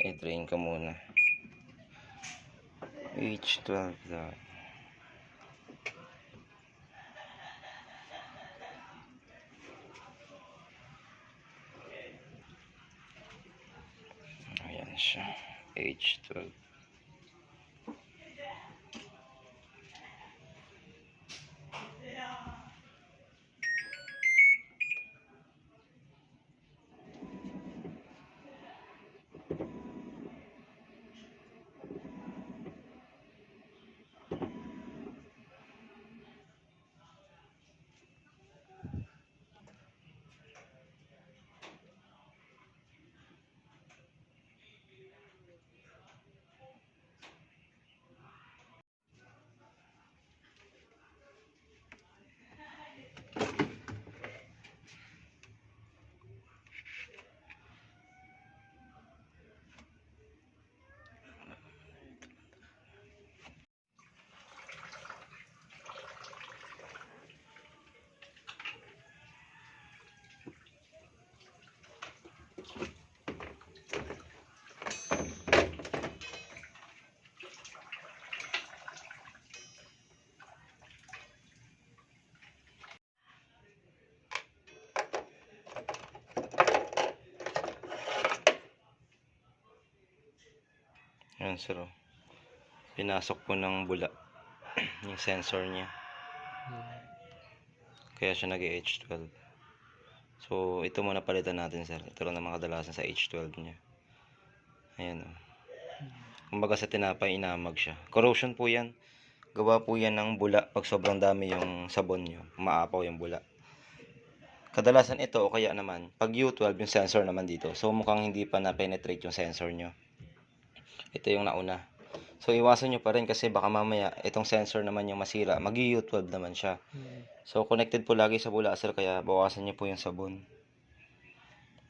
I-drain ka muna. H12 daw. Ayan siya. H12. Ayan sir, oh. Pinasok po ng bula yung sensor niya. Kaya siya nag-H12. So, ito muna palitan natin sir. Ito lang naman kadalasan sa H12 niya. Ayan, oh. Kumbaga sa tinapay, inamag siya. Corrosion po yan. Gawa po yan ng bula. Pag sobrang dami yung sabon nyo, maapaw yung bula. Kadalasan ito, o kaya naman, pag U12, yung sensor naman dito. So, mukhang hindi pa na-penetrate yung sensor nyo. Ito yung nauna. So, iwasan nyo pa rin kasi baka mamaya, itong sensor naman yung masira. Mag-U12 naman siya. So, connected po lagi sa bula, sir. Kaya, bawasan nyo po yung sabon.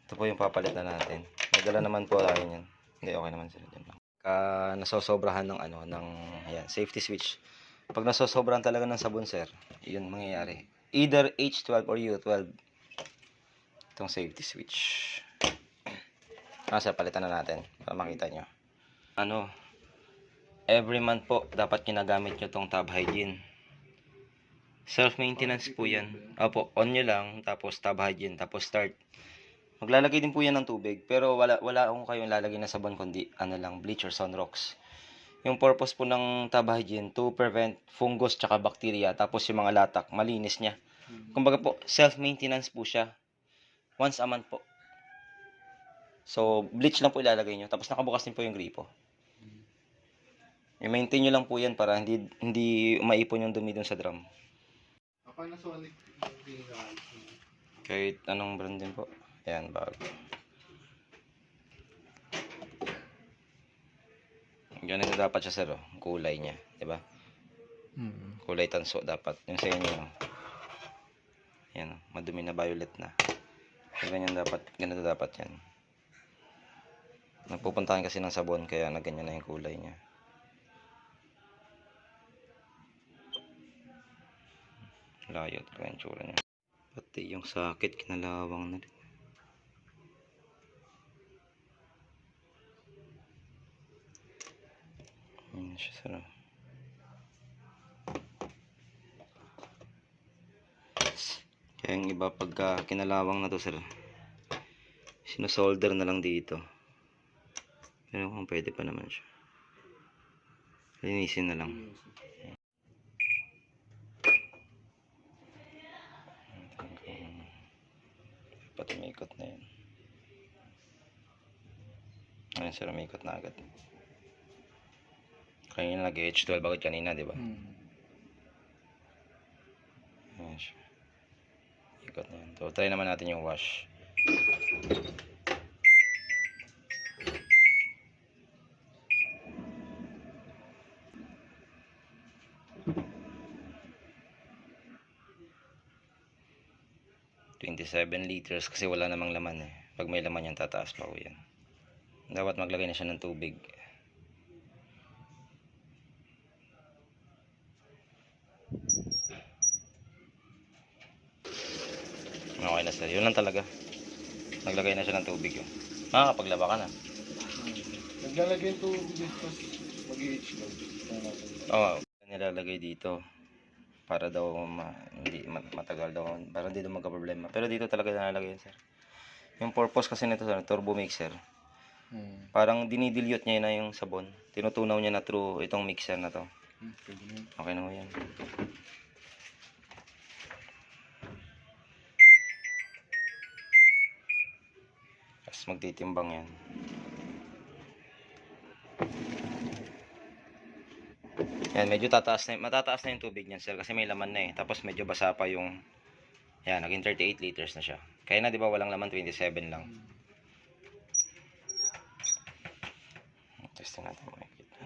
Ito po yung papalitan natin. Nagdala naman po tayo yan. Hindi, okay naman sir. Nasosobrahan ng ayan, safety switch. Pag nasosobrahan talaga ng sabon, sir, yun mangyayari. Either H12 or U12. Itong safety switch. Sir, palitan na natin para makita nyo. Every month po, dapat ginagamit nyo tong Tab Hygiene. Self-maintenance po yan. Opo, on nyo lang, tapos Tab Hygiene, tapos start. Maglalagay din po yan ng tubig, pero wala akong kayong lalagay na sabon, kundi bleach or Sunrox. Yung purpose po ng Tab Hygiene, to prevent fungus tsaka bacteria, tapos yung mga latak, malinis niya. Kumbaga po, self-maintenance po siya. Once a month po. So, bleach lang po ilalagay nyo, tapos nakabukas din po yung gripo. I-maintain nyo lang po yan para hindi maipon yung dumi dun sa drum. Panasonic Kahit anong brand din po. Ayan, bago. Ganito dapat siya sir, oh. Kulay niya, diba? Kulay tanso dapat. Yung sa inyo, ayan, madumi na violet na. So, ganito dapat yan. Nagpupuntahan kasi ng sabon, kaya naganyan na yung kulay niya. Layo talaga yung tsura niya. Pati yung sakit, kinalawang na rin. Ayan siya sir. Kaya yung iba pagka kinalawang na to sir, sinosolder na lang dito. Pero kung pwede pa naman siya, linisin na lang. Pati umikot na yun. Ayan sir, umikot na agad. Kanina nag-H12 bakit kanina, diba? Ayan siya. Ikot na yan. So, try naman natin yung wash. $27 liters kasi wala namang laman eh. Pag may laman yan, tataas pa ko yan. Dapat maglagay na siya ng tubig. Okay na sir, yun lang talaga. Naglagay na siya ng tubig yun. Makakapaglaba ka na. Naglalagay yung tubig dito, tapos mag-i-H12. Tingnan natin. Oo, nilalagay dito. Para daw hindi matagal daw. Para hindi daw magka-problema. Pero dito talaga nilalagay yan, sir. Yung purpose kasi nito, sir, turbo mixer. Parang dinidilute niya na yung sabon. Tinutunaw niya na through itong mixer na to. Pwede na yun. Okay na mo yan. Tapos magtitimbang yan. Yan, medyo matataas na yung tubig niyan, sir, kasi may laman na eh. Tapos medyo basa pa yung, yan, naging 38 liters na siya. Kaya na, di ba, walang laman, 27 lang. Testing natin makikita.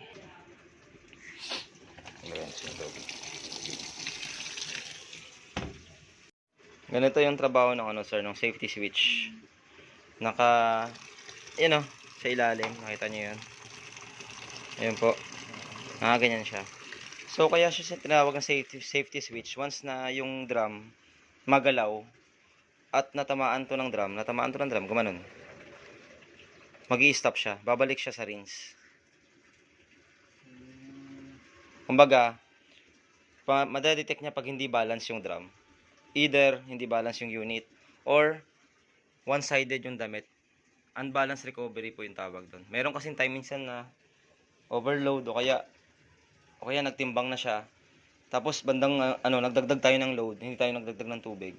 Ganito yung trabaho ng ano, sir, ng safety switch. Yun o, sa ilalim, nakita nyo yun. Ayun po. Ganyan siya. So, kaya siya tinawag ng safety switch. Once na yung drum magalaw at natamaan to ng drum, gumanon. Magi-stop siya. Babalik siya sa rinse. Kumbaga, madadetect niya pag hindi balance yung drum. Either hindi balance yung unit or one-sided yung damit. Unbalanced recovery po yung tawag doon. Meron kasing time minsan na overload o kaya nagtimbang na siya. Tapos bandang nagdagdag tayo ng load, hindi tayo nagdagdag ng tubig.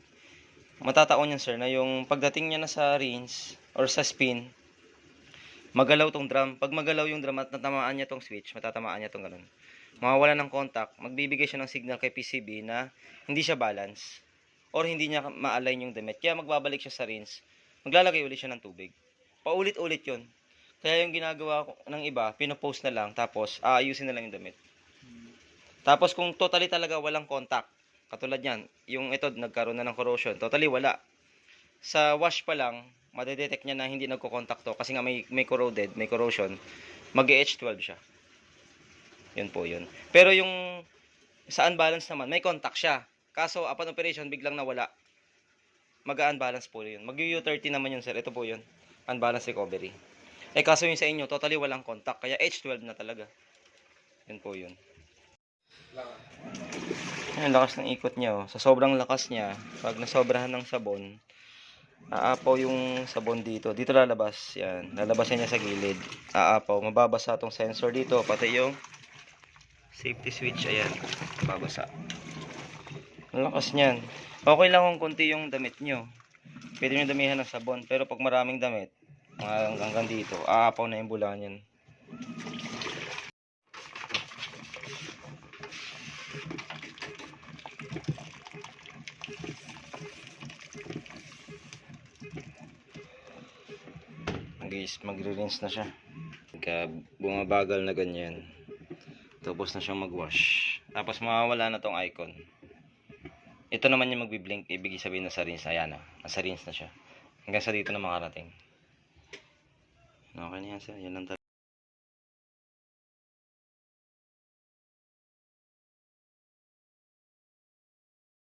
Matataon yan, sir, na yung pagdating niya na sa rinse or sa spin, magalaw tong drum. Pag magalaw yung drum at natamaan niya tong switch, matatamaan niya tong ganun. Mawawala ng contact, magbibigay siya ng signal kay PCB na hindi siya balance or hindi niya ma-align yung damit. Kaya magbabalik siya sa rinse, maglalagay ulit siya ng tubig. Paulit-ulit yun. Kaya yung ginagawa ng iba, pinopost na lang, tapos aayusin na lang yung damit. Tapos kung totally talaga walang contact, katulad yan, yung ito nagkaroon na ng corrosion, totally wala. Sa wash pa lang, madedetect niya na hindi nagko-contact to kasi nga may corroded, may corrosion, mag-H12 siya. Yun po yun. Pero yung sa unbalance naman, may contact siya. Kaso upon operation, biglang nawala. Mag-unbalance po yun. Mag-U30 naman yun, sir. Ito po yun. Unbalance recovery. Kaso yung sa inyo, totally walang contact. Kaya H12 na talaga. Yun po yun. Ang lakas ng ikot niya. Sa sobrang lakas niya, pag nasobrahan ng sabon, aapaw yung sabon dito. Dito lalabas. Yan. Lalabasan niya sa gilid. Aapaw. Mababasa tong sensor dito. Pati yung safety switch. Ayan. Mababasa. Ang lakas niyan. Okay lang kung konti yung damit nyo. Pwede nyo damihan ng sabon. Pero pag maraming damit, hanggang dito, aapaw na yung bula niyan. Guys, magre-rinse na siya. Pagka bumabagal na ganyan, tapos na siyang mag-wash. Tapos mawawala na tong icon. Ito naman yung magbi-blink, ibig sabihin na sa rinse. Ayan na, nasa rinse na siya. Hanggang sa dito na makarating. Okay na yan, sir. Yan lang talaga.